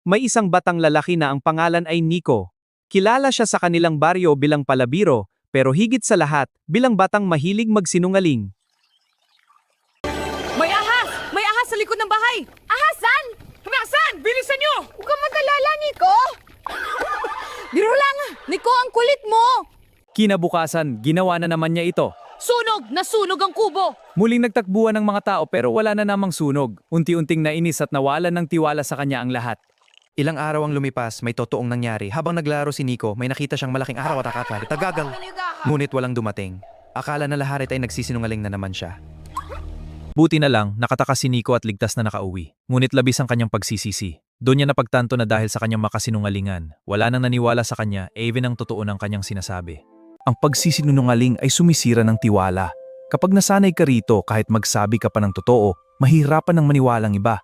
May isang batang lalaki na ang pangalan ay Nico. Kilala siya sa kanilang baryo bilang palabiro, pero higit sa lahat, bilang batang mahilig magsinungaling. May ahas! May ahas sa likod ng bahay! Ahasan! Ahasan! Bilisan nyo! Huwag kang mag-alala, Nico! Biro lang! Nico, ang kulit mo! Kinabukasan, ginawa na naman niya ito. Sunog! Nasunog ang kubo! Muling nagtakbuhan ng mga tao pero wala na namang sunog. Unti-unting nainis at nawalan ng tiwala sa kanya ang lahat. Ilang araw ang lumipas, may totoong nangyari. Habang naglaro si Nico, may nakita siyang malaking araw at akatwari. Tagagal! Ngunit walang dumating. Akala na lahat ay nagsisinungaling na naman siya. Buti na lang, nakatakas si Nico at ligtas na nakauwi. Ngunit labis ang kanyang pagsisisi. Doon niya napagtanto na dahil sa kanyang makasinungalingan, wala nang naniwala sa kanya, even ang totoo ng kanyang sinasabi. Ang pagsisinungaling ay sumisira ng tiwala. Kapag nasanay ka rito kahit magsabi ka pa ng totoo, mahirapan ng maniwalang iba.